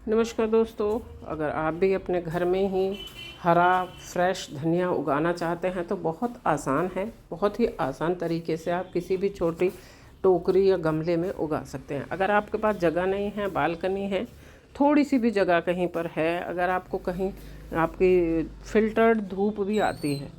नमस्कार दोस्तों, अगर आप भी अपने घर में ही हरा फ्रेश धनिया उगाना चाहते हैं तो बहुत आसान है। बहुत ही आसान तरीके से आप किसी भी छोटी टोकरी या गमले में उगा सकते हैं। अगर आपके पास जगह नहीं है, बालकनी है, थोड़ी सी भी जगह कहीं पर है, अगर आपको कहीं आपकी फ़िल्टर्ड धूप भी आती है,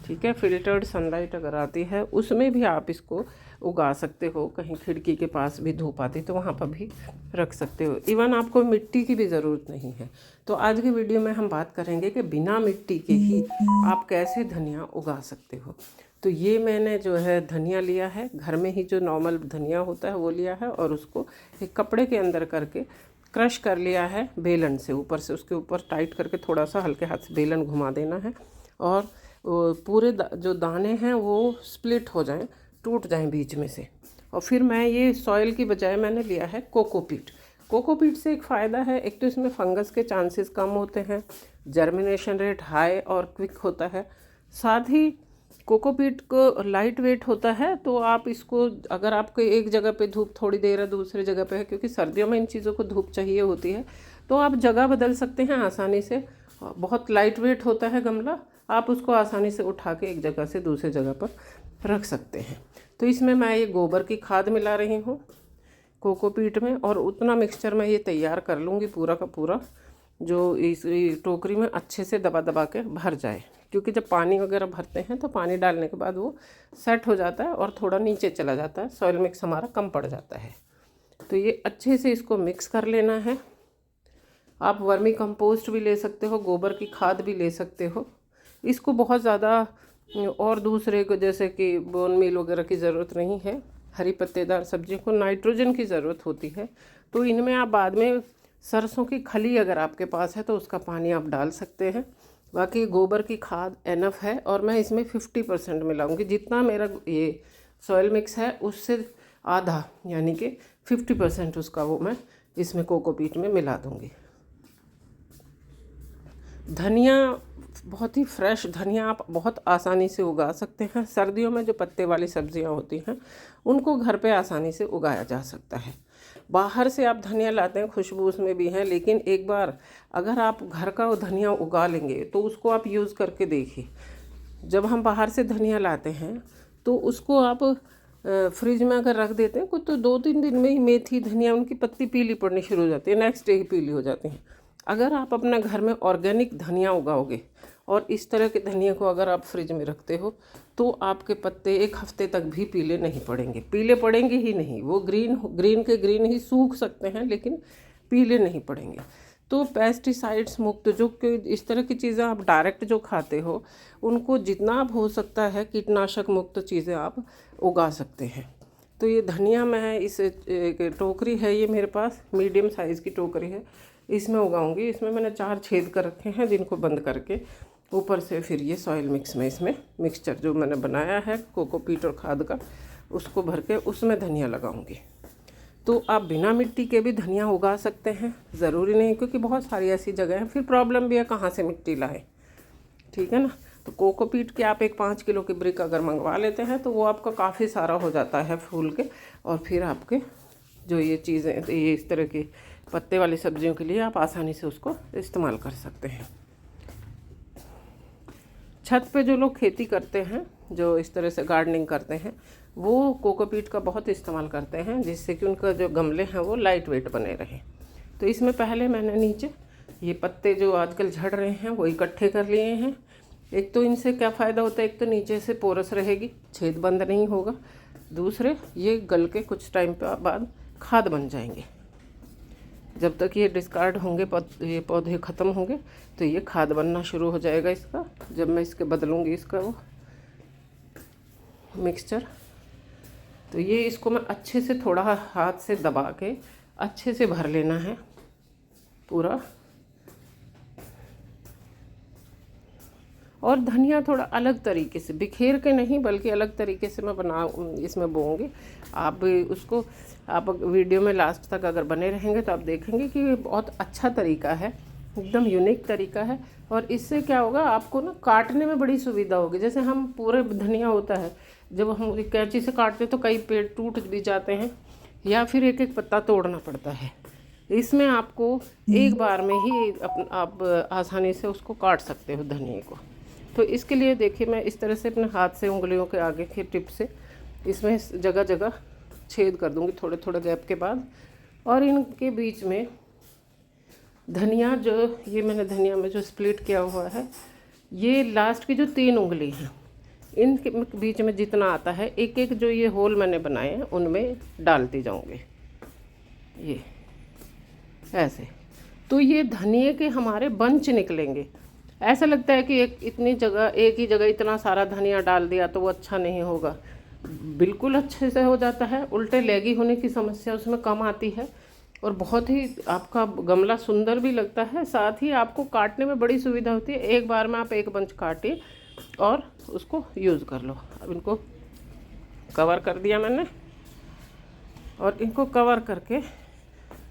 ठीक है, फ़िल्टर्ड सनलाइट अगर आती है उसमें भी आप इसको उगा सकते हो। कहीं खिड़की के पास भी धूप आती तो वहाँ पर भी रख सकते हो। इवन आपको मिट्टी की भी ज़रूरत नहीं है। तो आज की वीडियो में हम बात करेंगे कि बिना मिट्टी के ही आप कैसे धनिया उगा सकते हो। तो ये मैंने जो है धनिया लिया है, घर में ही जो नॉर्मल धनिया होता है वो लिया है, और उसको एक कपड़े के अंदर करके क्रश कर लिया है बेलन से। ऊपर से उसके ऊपर टाइट करके थोड़ा सा हल्के हाथ से बेलन घुमा देना है, और पूरे जो दाने हैं वो स्प्लिट हो जाएं, टूट जाएं बीच में से। और फिर मैं ये सॉइल की बजाय मैंने लिया है कोकोपीट। कोकोपीट से एक फ़ायदा है, एक तो इसमें फंगस के चांसेस कम होते हैं, जर्मिनेशन रेट हाई और क्विक होता है। साथ ही कोकोपीट को लाइट वेट होता है, तो आप इसको अगर आपको एक जगह पे धूप थोड़ी देर है, दूसरी जगह पे है, क्योंकि सर्दियों में इन चीज़ों को धूप चाहिए होती है, तो आप जगह बदल सकते हैं आसानी से। बहुत लाइट वेट होता है गमला, आप उसको आसानी से उठा के एक जगह से दूसरी जगह पर रख सकते हैं। तो इसमें मैं ये गोबर की खाद मिला रही हूँ कोकोपीट में, और उतना मिक्सचर मैं ये तैयार कर लूँगी पूरा का पूरा, जो इस टोकरी में अच्छे से दबा दबा के भर जाए। क्योंकि जब पानी वगैरह भरते हैं तो पानी डालने के बाद वो सेट हो जाता है और थोड़ा नीचे चला जाता है, सॉइल मिक्स हमारा कम पड़ जाता है। तो ये अच्छे से इसको मिक्स कर लेना है। आप वर्मी कंपोस्ट भी ले सकते हो, गोबर की खाद भी ले सकते हो। इसको बहुत ज़्यादा और दूसरे को जैसे कि बोन मील वगैरह की ज़रूरत नहीं है। हरी पत्तेदार सब्जियों को नाइट्रोजन की ज़रूरत होती है, तो इनमें आप बाद में सरसों की खली अगर आपके पास है तो उसका पानी आप डाल सकते हैं। बाकी गोबर की खाद एनफ है, और मैं इसमें 50% मिलाऊंगी। जितना मेरा ये सॉइल मिक्स है उससे आधा, यानी कि 50% उसका वो मैं इसमें कोकोपीट में मिला दूंगी। धनिया बहुत ही फ्रेश धनिया आप बहुत आसानी से उगा सकते हैं। सर्दियों में जो पत्ते वाली सब्जियां होती हैं उनको घर पे आसानी से उगाया जा सकता है। बाहर से आप धनिया लाते हैं, खुशबू उसमें भी है, लेकिन एक बार अगर आप घर का वो धनिया उगा लेंगे तो उसको आप यूज़ करके देखिए। जब हम बाहर से धनिया लाते हैं तो उसको आप फ्रिज में अगर रख देते हैं कुछ, तो 2-3 दिन में ही मेथी धनिया उनकी पत्ती पीली पड़नी शुरू हो जाती है, नेक्स्ट डे ही पीली हो जाती हैं। अगर आप अपने घर में ऑर्गेनिक धनिया उगाओगे और इस तरह के धनिया को अगर आप फ्रिज में रखते हो तो आपके पत्ते एक हफ्ते तक भी पीले नहीं पड़ेंगे। पीले पड़ेंगे ही नहीं, वो ग्रीन ही सूख सकते हैं लेकिन पीले नहीं पड़ेंगे। तो पेस्टिसाइड्स मुक्त जो कि इस तरह की चीज़ें आप डायरेक्ट जो खाते हो उनको जितना आप हो सकता है कीटनाशक मुक्त चीज़ें आप उगा सकते हैं। तो ये धनिया मैं इस टोकरी है, ये मेरे पास मीडियम साइज़ की टोकरी है, इसमें उगाऊंगी। इसमें मैंने 4 छेद कर रखे हैं जिनको बंद करके ऊपर से फिर ये सॉइल मिक्स में इसमें मिक्सचर जो मैंने बनाया है कोकोपीट और खाद का उसको भर के उसमें धनिया लगाऊंगी। तो आप बिना मिट्टी के भी धनिया उगा सकते हैं, ज़रूरी नहीं, क्योंकि बहुत सारी ऐसी जगह हैं फिर प्रॉब्लम भी है कहाँ से मिट्टी लाएं, ठीक है ना। तो कोकोपीट के आप एक 5 किलो की ब्रिक अगर मंगवा लेते हैं तो वो आपका काफ़ी सारा हो जाता है फूल के, और फिर आपके जो ये चीज़ें ये इस तरह की पत्ते वाली सब्जियों के लिए आप आसानी से उसको इस्तेमाल कर सकते हैं। छत पे जो लोग खेती करते हैं, जो इस तरह से गार्डनिंग करते हैं, वो कोकोपीट का बहुत इस्तेमाल करते हैं जिससे कि उनका जो गमले हैं वो लाइट वेट बने रहें। तो इसमें पहले मैंने नीचे ये पत्ते जो आजकल झड़ रहे हैं वो इकट्ठे कर लिए हैं। एक तो इनसे क्या फ़ायदा होता है, एक तो नीचे से पोरस रहेगी, छेद बंद नहीं होगा, दूसरे ये गल के कुछ टाइम बाद खाद बन जाएंगे। जब तक ये डिस्कार्ड होंगे, ये पौधे ख़त्म होंगे तो ये खाद बनना शुरू हो जाएगा इसका। जब मैं इसके बदलूँगी इसका वो मिक्सचर, तो ये इसको मैं अच्छे से थोड़ा हाथ से दबा के अच्छे से भर लेना है पूरा। और धनिया थोड़ा अलग तरीके से, बिखेर के नहीं बल्कि अलग तरीके से मैं इसमें बोऊंगी। आप उसको आप वीडियो में लास्ट तक अगर बने रहेंगे तो आप देखेंगे कि ये बहुत अच्छा तरीका है, एकदम यूनिक तरीका है। और इससे क्या होगा, आपको ना काटने में बड़ी सुविधा होगी। जैसे हम पूरे धनिया होता है, जब हम कैंची से काटते तो कई पेड़ टूट भी जाते हैं या फिर एक एक पत्ता तोड़ना पड़ता है। इसमें आपको एक बार में ही आप आसानी से उसको काट सकते हो धनिए को। तो इसके लिए देखिए मैं इस तरह से अपने हाथ से उंगलियों के आगे के टिप से इसमें जगह जगह छेद कर दूंगी थोड़े थोड़े गैप के बाद। और इनके बीच में धनिया जो ये मैंने धनिया में जो स्प्लिट किया हुआ है, ये लास्ट की जो 3 उंगली हैं इनके बीच में जितना आता है एक एक जो ये होल मैंने बनाए हैं उनमें डालती जाऊंगी ये ऐसे। तो ये धनिए के हमारे बंच निकलेंगे। ऐसा लगता है कि एक ही जगह इतना सारा धनिया डाल दिया तो वो अच्छा नहीं होगा, बिल्कुल अच्छे से हो जाता है। उल्टे लेगी होने की समस्या उसमें कम आती है और बहुत ही आपका गमला सुंदर भी लगता है, साथ ही आपको काटने में बड़ी सुविधा होती है। एक बार में आप एक बंच काटिए और उसको यूज़ कर लो। अब इनको कवर कर दिया मैंने और इनको कवर करके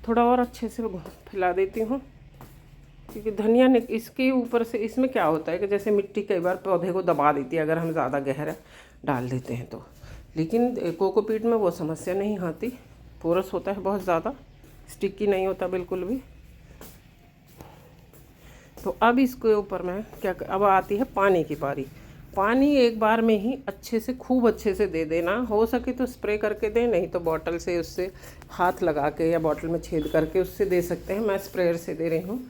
थोड़ा और अच्छे से फैला देती हूँ, क्योंकि धनिया इसके ऊपर से इसमें क्या होता है कि जैसे मिट्टी कई बार पौधे को दबा देती है अगर हम ज़्यादा गहरा डाल देते हैं तो, लेकिन कोकोपीट में वो समस्या नहीं आती। पोरस होता है बहुत ज़्यादा, स्टिकी नहीं होता बिल्कुल भी। तो अब इसके ऊपर मैं अब आती है पानी की बारी। पानी एक बार में ही अच्छे से खूब अच्छे से दे देना, हो सके तो स्प्रे करके दें, नहीं तो बॉटल से उससे हाथ लगा के या बॉटल में छेद करके उससे दे सकते हैं। मैं स्प्रेयर से दे रही हूँ।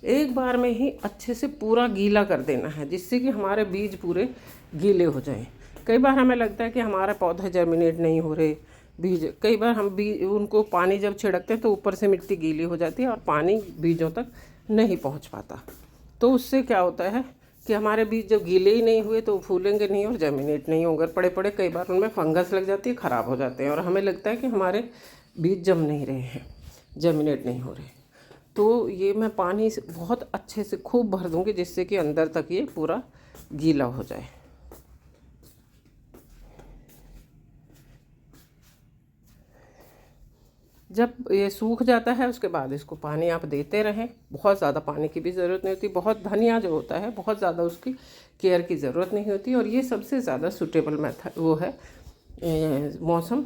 एक बार में ही अच्छे से पूरा गीला कर देना है जिससे कि हमारे बीज पूरे गीले हो जाएं। कई बार हमें लगता है कि हमारे पौधे जर्मिनेट नहीं हो रहे बीज, कई बार हम उनको पानी जब छिड़कते हैं तो ऊपर से मिट्टी गीली हो जाती है और पानी बीजों तक नहीं पहुंच पाता। तो उससे क्या होता है कि हमारे बीज जब गीले ही नहीं हुए तो वो फूलेंगे नहीं और जर्मिनेट नहीं होंगे, पड़े पड़े कई बार उनमें फंगस लग जाती है, ख़राब हो जाते हैं और हमें लगता है कि हमारे बीज जम नहीं रहे हैं, जर्मिनेट नहीं हो रहे। तो ये मैं पानी से बहुत अच्छे से खूब भर दूंगी जिससे कि अंदर तक ये पूरा गीला हो जाए। जब ये सूख जाता है उसके बाद इसको पानी आप देते रहें, बहुत ज़्यादा पानी की भी ज़रूरत नहीं होती। बहुत धनिया जो होता है बहुत ज़्यादा उसकी केयर की ज़रूरत नहीं होती और ये सबसे ज़्यादा सूटेबल मेथड वो है मौसम।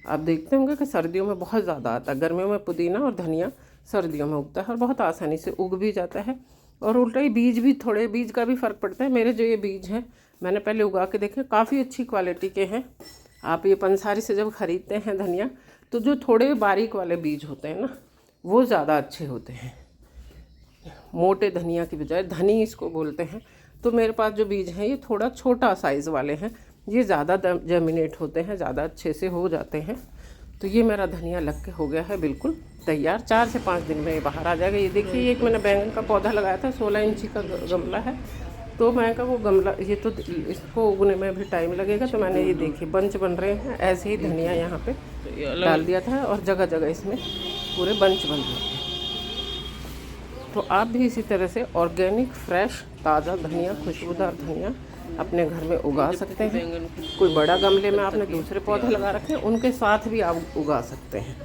आप देखते होंगे कि सर्दियों में बहुत ज़्यादा आता है, गर्मियों में पुदीना और धनिया सर्दियों में उगता है और बहुत आसानी से उग भी जाता है। और उल्टा ही बीज का भी फ़र्क पड़ता है। मेरे जो ये बीज हैं मैंने पहले उगा के देखे, काफ़ी अच्छी क्वालिटी के हैं। आप ये पंसारी से जब ख़रीदते हैं धनिया तो जो थोड़े बारीक वाले बीज होते हैं ना वो ज़्यादा अच्छे होते हैं, मोटे धनिया की बजाय, धनी इसको बोलते हैं। तो मेरे पास जो बीज हैं ये थोड़ा छोटा साइज़ वाले हैं, ये ज़्यादा जर्मिनेट होते हैं, ज़्यादा अच्छे से हो जाते हैं। तो ये मेरा धनिया लग के हो गया है बिल्कुल तैयार। 4 से 5 दिन में ये बाहर आ जाएगा। ये देखिए, ये एक मैंने बैंगन का पौधा लगाया था, 16 इंची का गमला है। तो मैं कहा वो गमला ये तो इसको उगने में भी टाइम लगेगा, तो मैंने ये देखिए बंच बन रहे हैं। ऐसे ही धनिया यहाँ पे डाल दिया था और जगह जगह इसमें पूरे बंच बन रहे हैं। तो आप भी इसी तरह से ऑर्गेनिक फ्रेश ताज़ा धनिया, खुशबूदार धनिया अपने घर में उगा सकते हैं। कोई बड़ा गमले में आपने दूसरे पौधे लगा रखे हैं उनके साथ भी आप उगा सकते हैं।